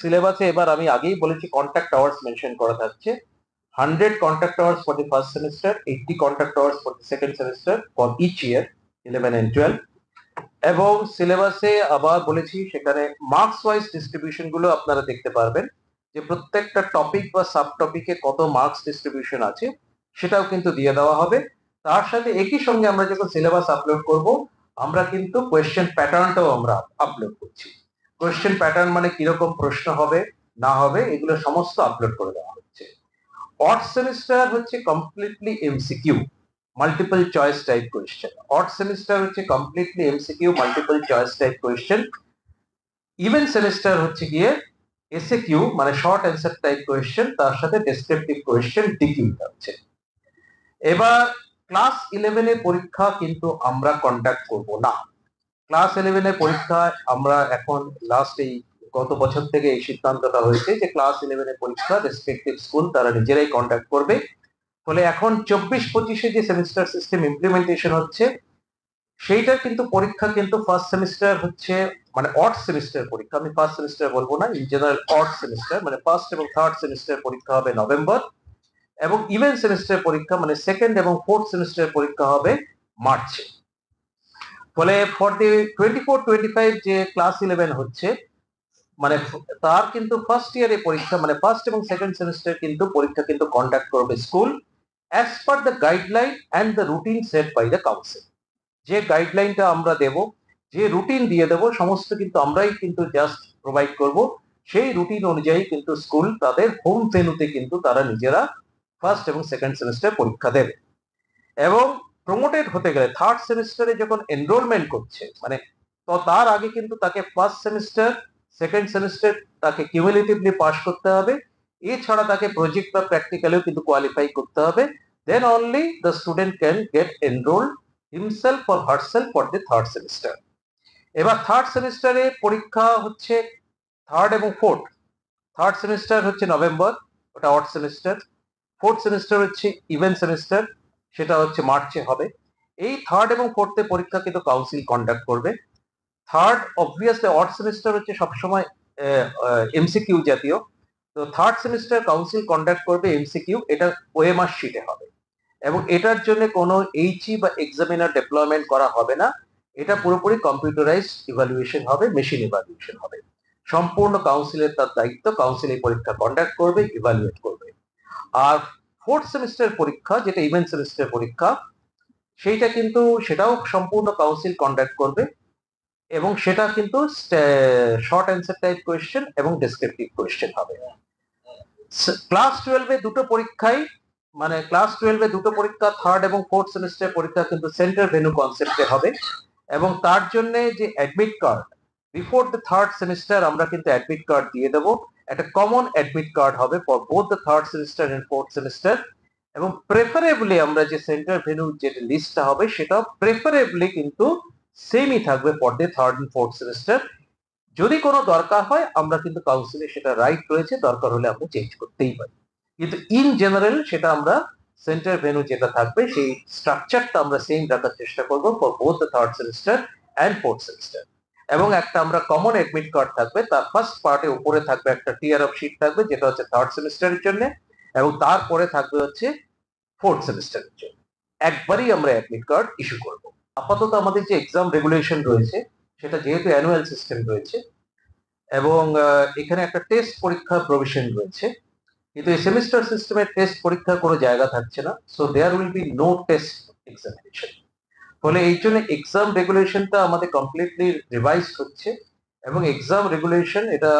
সিলেবাসে এবার আমি আগেই বলেছি কন্ট্যাক্ট আওয়ার্স মেনশন করা থাকছে। 100 contact hours for the first semester, 80 contact hours for the second semester for each year, 11 and 12. এবং সিলেবাসে আবার বলেছি সেখানে মার্কস ওয়াইজ ডিস্ট্রিবিউশন গুলো আপনারা দেখতে পারবেন, যে প্রত্যেকটা টপিক বা সাব টপিকে কত মার্কস ডিস্ট্রিবিউশন আছে সেটাও কিন্তু দিয়ে দেওয়া হবে। তার সাথে একই সঙ্গে আমরা যখন সিলেবাস আপলোড করব, আমরা কিন্তু কোয়েশ্চেন প্যাটার্নটাও আমরা আপলোড করছি। কোয়েশ্চেন প্যাটার্ন মানে কিরকম প্রশ্ন হবে না হবে এগুলো সমস্ত আপলোড করে দেওয়া হচ্ছে। অড সেমিস্টার হচ্ছে completely MCQ, multiple choice type question. Odd semester হচ্ছে completely MCQ, multiple choice type question. Even semester হচ্ছে গিয়ে এসএকিউ মানে শর্ট অ্যান্সার টাইপ কোয়েশ্চেন, তার সাথে ডেসক্রিপটিভ কোয়েশ্চেন ডিকিউ থাকছে। এবার ক্লাস 11 এর পরীক্ষা কিন্তু আমরা কন্ডাক্ট করব না। ক্লাস 11 এর পরীক্ষায় আমরা এখন লাস্ট এই গত বছর থেকে এই সিদ্ধান্তটা হয়েছে যে ক্লাস 11 এর পরীক্ষা রেসপেক্টিভ স্কুল তারা নিজেরাই কন্ডাক্ট করবে। ফলে এখন 24-25 যে সেমিস্টার সিস্টেম ইমপ্লিমেন্টেশন হচ্ছে সেইটার কিন্তু পরীক্ষা কিন্তু ফার্স্ট সেমিস্টার হচ্ছে মানে অড সেমিস্টার পরীক্ষা, আমি ফার্স্ট সেমিস্টার বলবো না, ইন জেনারেল অড সেমিস্টার মানে ফার্স্ট এবং থার্ড সেমিস্টার পরীক্ষা হবে নভেম্বর, এবং ইভেন সেমিস্টার পরীক্ষা মানে সেকেন্ড এবং ফোর্থ সেমিস্টার পরীক্ষা হবে মার্চে। ফলে ফর দি 24-25 যে ক্লাস 11 হচ্ছে মানে তার কিন্তু ফার্স্ট ইয়ারে পরীক্ষা মানে ফার্স্ট এবং সেকেন্ড সেমিস্টার কিন্তু পরীক্ষা কিন্তু কন্ডাক্ট করবে school as per the guideline and the routine set by the council. যে গাইডলাইনটা আমরা দেব, যে রুটিন দিয়ে দেব, সমস্ত কিন্তু আমরাই কিন্তু জাস্ট প্রোভাইড করব। সেই রুটিন অনুযায়ী কিন্তু স্কুল তাদের হোম ভেন্যুতে কিন্তু তারা নিজেরা ফার্স্ট এবং সেকেন্ড সেমিস্টার পরীক্ষা দেবে। এবং প্রমোটেড হতে গেলে থার্ড সেমিস্টারে যখন এনরোলমেন্ট করছে মানে তো তার আগে কিন্তু তাকে ফার্স্ট সেমিস্টার সেকেন্ড সেমিস্টার তাকে কিউমুলেটিভলি পাস করতে হবে, এছাড়া তাকে প্রজেক্ট বা প্র্যাকটিক্যালেও কিন্তু কোয়ালিফাই করতে হবে। Then only the student can get enrolled himself or herself for the third semester. এবার থার্ড সেমিস্টারে পরীক্ষা হচ্ছে থার্ড এবং ফোর্থ। থার্ড সেমিস্টার হচ্ছে নভেম্বর, ওটা অড সেমিস্টার। ফোর্থ সেমিস্টার হচ্ছে ইভেন সেমিস্টার, সেটা হচ্ছে মার্চে হবে। এই থার্ড এবং ফোর্থে পরীক্ষা কিন্তু কাউন্সিল কন্ডাক্ট করবে। থার্ড অবভিয়াসলি অড সেমিস্টার হচ্ছে সবসময় এমসিকিউ জাতীয়, তো থার্ড সেমিস্টার কাউন্সিল কন্ডাক্ট করবে এমসিকিউ, এটা ওএমআর শিটে হবে এবং এটার জন্য কোনো এইচই বা এক্সামিনার ডেপ্লয়মেন্ট করা হবে না। এটা পুরোপুরি কম্পিউটারাইজড ইভালুয়েশন হবে, মেশিন ইভালুয়েশন হবে। সম্পূর্ণ কাউন্সিলের তার দায়িত্ব, কাউন্সিল এই পরীক্ষা কন্ডাক্ট করবে, ইভালুয়েট করবে। আর ফোর্থ সেমিস্টার পরীক্ষা যেটা ইভেন্ট সেমিস্টার পরীক্ষা, সেইটা কিন্তু সেটাও সম্পূর্ণ কাউন্সিল কন্ডাক্ট করবে এবং সেটা কিন্তু শর্ট অ্যান্সার টাইপ কোয়েশ্চেন এবং ডেসক্রিপটিভ কোয়েশ্চেন হবে। ক্লাস 12 এ দুটো পরীক্ষাই মানে ক্লাস 12 এ দুটো পরীক্ষা থার্ড এবং ফোর্থ সেমিস্টার পরীক্ষা কিন্তু সেন্টার ভেন্যু কনসেপ্টে হবে এবং তার জন্য যে admit card before the third semester আমরা কিন্তু অ্যাডমিট কার্ড দিয়ে দেবো। একটা কমন অ্যাডমিট কার্ড হবে for both the third semester and fourth semester এবং প্রেফারেবলি আমরা যে সেন্টার ভেন্যু যে লিস্টটা হবে সেটা প্রেফারেবলি কিন্তু সেমই থাকবে for the third and fourth semester. যদি কোনো দরকার হয় আমরা কিন্তু কাউন্সিলে সেটা রাইট রয়েছে, দরকার হলে আমরা চেঞ্জ করতেই পারি, কিন্তু ইন জেনারেল সেটা আমরা সেন্টার ভেন্যু যেটা থাকবে সেই স্ট্রাকচারটা আমরা সেম রাখার চেষ্টা করব for both the third semester and fourth semester. এবং একটা আমরা কমন অ্যাডমিট কার্ড থাকবে, তার ফার্স্ট পার্টে উপরে থাকবে একটা টিয়ার অফ শিট থাকবে যেটা হচ্ছে থার্ড সেমিস্টারের জন্য এবং তারপরে থাকবে হচ্ছে ফোর্থ সেমিস্টারের জন্য। একবারই আমরা অ্যাডমিট কার্ড ইস্যু করব। আপাতত আমাদের যে এক্সাম রেগুলেশন রয়েছে সেটা যেহেতু অ্যানুয়াল সিস্টেম রয়েছে এবং এখানে একটা টেস্ট পরীক্ষার প্রভিশন রয়েছে, কিন্তু এই সেমিস্টার সিস্টেমের টেস্ট পরীক্ষার কোনো জায়গা থাকছে না, so there will be no test examination. ফলে এই জন্য এক্সাম রেগুলেশনটা আমাদের কমপ্লিটলি রিভাইজ হচ্ছে এবং এক্সাম রেগুলেশন এটা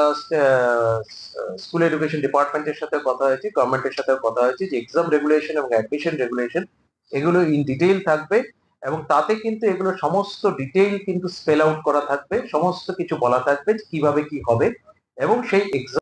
স্কুল এডুকেশন ডিপার্টমেন্টের সাথে কথা হয়েছে, গভর্নমেন্টের সাথে কথা হয়েছে যে এক্সাম রেগুলেশন এবং অ্যাডমিশন রেগুলেশন এগুলো ইন ডিটেইল থাকবে এবং তাতে কিন্তু এগুলো সমস্ত ডিটেইল কিন্তু স্পেল আউট করা থাকবে, সমস্ত কিছু বলা থাকবে কিভাবে কি হবে এবং সেই এক্সাম